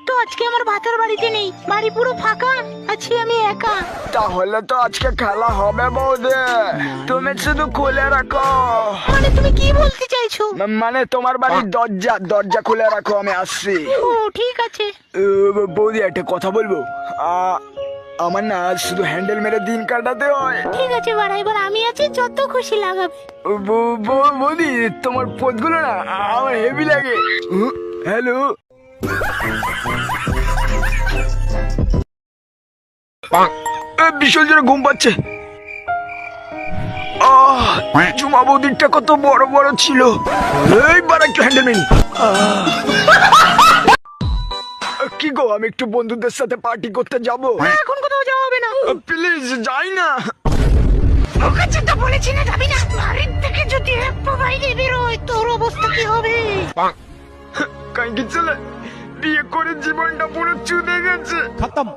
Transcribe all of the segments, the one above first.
তো আজকে আমার ভাতার বাড়িতে নেই, বাড়ি পুরো ফাঁকা, আছি আমি একা। তাহলে তো আজকে খেলা হবে বৌদি, তুমি শুধু খুলে রাখো। মানে তুমি কি বলতে চাইছো? মানে তোমার বাড়ির দরজা খুলে রাখো, আমি আসছি। ও ঠিক আছে। বৌদি একটা কথা বলবো, আমার না শুধু হ্যান্ডেল মেরে দিন কাটাতে হয়। ঠিক আছে বাড়া, এবার আমি আছি, যত খুশি লাগাবে। বৌদি তোমার পথগুলো না আমার হেভি লাগে। হ্যালো, ভীষণ জোরে ঘুম পাচ্ছে। জুমা বৌদিরটা কত বড় বড় ছিল। এইবার একটু হ্যান্ডেল মেরি। কি গো, আমি একটু বন্ধুদের সাথে পার্টি করতে যাবো। এখন কোথাও যাওয়া হবে না। প্লিজ যাই না। ওকে তো বলেছি না যাবি না। বাড়ির থেকে যদি একটু বাইরে বেরোয় তোর অবস্থা কি হবে? কাইকি চলে বিয়ে করে জীবনটা পুরো চুদে গেছে। खत्म।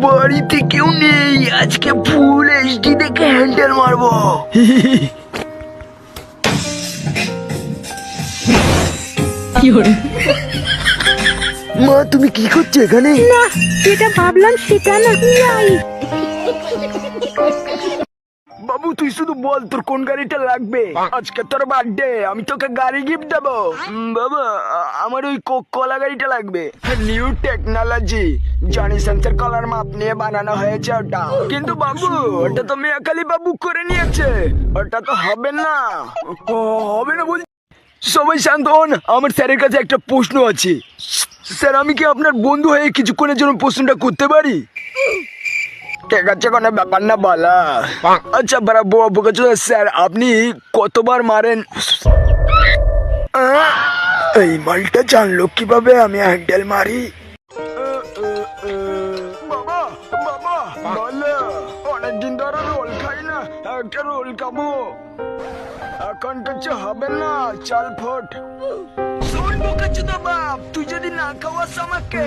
বাড়িতে কেউ নেই, আজকে ফুল এইচডি দেখে হ্যান্ডেল মারবো। মা তুমি কি করছো এখানে? না, যেটা ভাবলাম সেটা না। নাই বাবু তুই শুধু বল তোর কোন গাড়িটা লাগবে। আজকে তোর বার্থডে, আমি তোকে গাড়ি গিফট দেবো। বাবা আমার ওই কলা গাড়িটা লাগবে। নিউ টেকনোলজি, জনি সেন্সর কলার মাপ নিয়ে বানানো হয়েছে ওটা। কিন্তু বাবু ওটা তো মেয়াকালি বাবু করে নিয়েছে, ওটা তো হবে না। হবে না বল। সবাই শান্ত হন, আমার স্যারের কাছে একটা প্রশ্ন আছে। স্যার আমি কি আপনার বন্ধু হয়ে কিছুক্ষণের জন্য প্রশ্নটা করতে পারি? ঠিক আছে, কোনো ব্যাপার না বলা। আচ্ছা বারা স্যার আপনি কতবার মারেন? এই মালটা জানলো কিভাবে আমি হ্যান্ডেল মারি? বাবা বাবা বলো, অনেকদিন ধরে রোল খাই না, একটা রোল খাবো। এখন কিছু হবে না, চাল ফোট। বাপ তুই যদি না খাওয়াস আমাকে,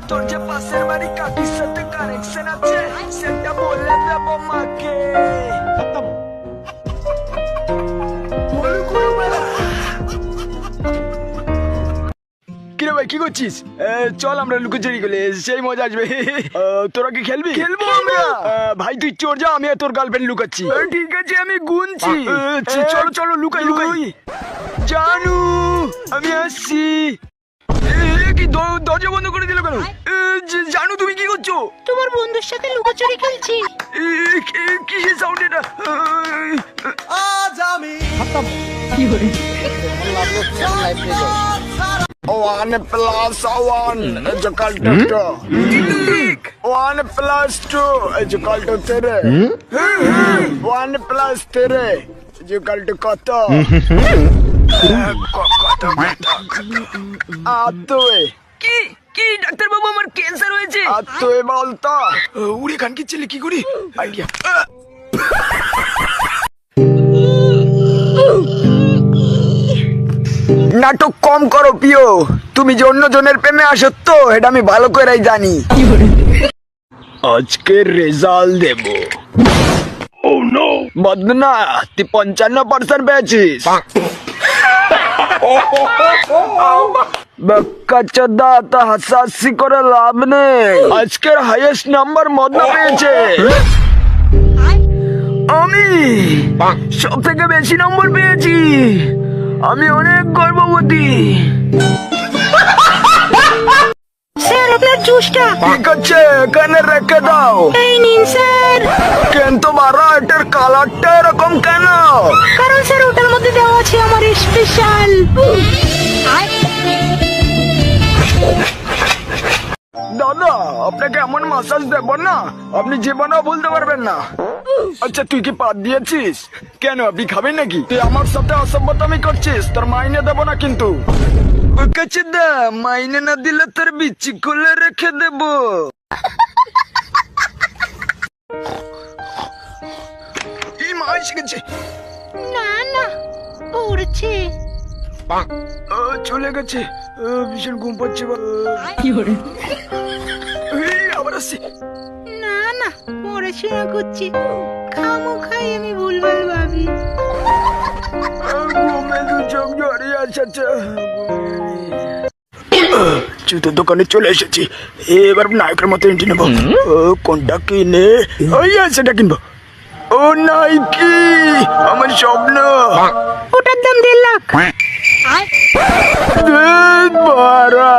তোর যে পাশের বাড়ি কাকির সাথে কানেকশন আছে সেটা বলে দেবো মাকে। खत्म। কিরে ভাই কি করছিস? চল আমরা লুকোচুরি খেলে সেই মজা আসবে। তোরা কি খেলবি? খেলবো আমরা। ভাই তুই চোর যা, আমি আর তোর গার্লফ্রেন্ড লুকাচ্ছি। ঠিক আছে আমি গুনছি। চলো চলো লুকাই লুকাই। জানু আমি আসছি। কি দরজা বন্ধ করে দিল কেন? জানু তুমি কি করছো? তোমার বন্ধুর সাথে লুকোচুরি খেলছি। কিসের সাউন্ড এটা? आज आमी खत्म। One plus one is equal to two. One plus two is equal to three. One plus three is equal to কত? আতয়ে কি কি ডাক্তার বাবু আমার ক্যান্সার হয়েছে। আতয়ে বলতো উড়ে গান কি ছেলে কি করি আইডিয়া। নাটক কম করো পিও, তুমি যে অন্য জনের প্রেমে আসো তো এটা আমি ভালো করেই জানি। আজকে রেজাল্ট দেব। ও নো বদনা, তুই 55% পেয়েছিস। বাচ্চাদা তা হাসাহাসি করে লাভ নেই, আজকের হাইয়েস্ট নাম্বার মদনা পেয়েছে। আমি সব থেকে বেশি নম্বর পেয়েছি, আমি অনেক গর্ববতী। স্যার আপনার জুসটা। ঠিক আছে এখানে রেখে দাও। এই নিন স্যার। কিন্তু বারা এটার কালারটা এরকম কেন? কারণ স্যার ওটার মধ্যে দেওয়া আছে আমার স্পেশাল। দাদা আপনাকে এমন মাসাজ দেব না আপনি জীবনেও বলতে পারবেন না। আচ্ছা তুই কি পাত দিয়েছিস? কেন আপনি খাবেন নাকি? তুই আমার সাথে অসভ্যতামি করছিস, তোর মাইনে দেবো না কিন্তু। মাইনে না দিলে তোর বিচি খুলে রেখে দেব। মা এসে গেছে। না না পড়ছে। চলে গেছে, ভীষণ ঘুম পাচ্ছে। আবার আসছি। না না পড়াশোনা করছি, খামো খাই আমি ভুলভাল ভাবি। ঘুমে দু চোখ জড়িয়ে আছে। জুতোর দোকানে চলে এসেছি, এবার নায়কের মতো এন্ট্রি নেবো। ও কোনটা কিনে, ওই সেটা কিনবো। ও নাইকি, আমার স্বপ্ন। ওটার দাম 1.5 লাখ। ধ্যাৎ বাড়া।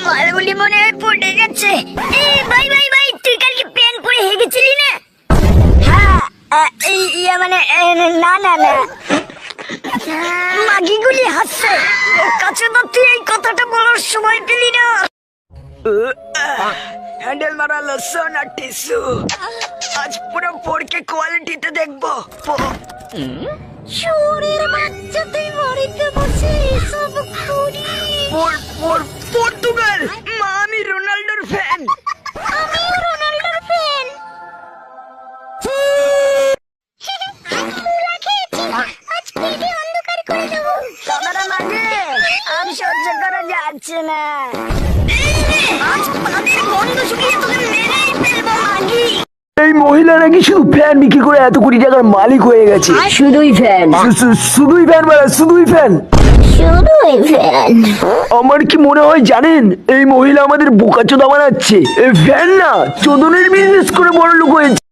মালগুলি মনে হয় পড়ে গেছে। ভাই ভাই ভাই, তুই কালকে প্যান পরে হেগেছিলি না? হ্যাঁ, মানে না না না, মাগিগুলি হাসছে। কাছে তো তুই এই কথাটা বলার সময় পেলি না। হ্যান্ডেল মারা লসন আর টিস্যু, আজ পুরো পড়কে কোয়ালিটিতে দেখবো। চোরের বাচ্চা, তুই বাড়িতে বসে এসব করি। পর্তুগাল, মা আমি রোনাল্ডোর ফ্যান। আমিও রোনাল্ডোর ফ্যান। আজ পেটে অন্ধকার করে দেবো। সবারা মাঝে আর সহ্য করা যাচ্ছে না। আজ পাদের গন্ধ শুকিয়ে তোকে মেরেই ফেলবো মাগি। এই মহিলারা কি শুধু ফ্যান বিক্রি করে এত কোটি টাকার মালিক হয়ে গেছে? শুধুই ফ্যান, শুধুই ফ্যান মানে শুধুই ফ্যান। শুধুই ফ্যান। আমার কি মনে হয় জানেন, এই মহিলা আমাদের বোকাচোদা বানাচ্ছে। এই ফ্যান না, চোদনের বিজনেস করে বড় লোক হয়েছে।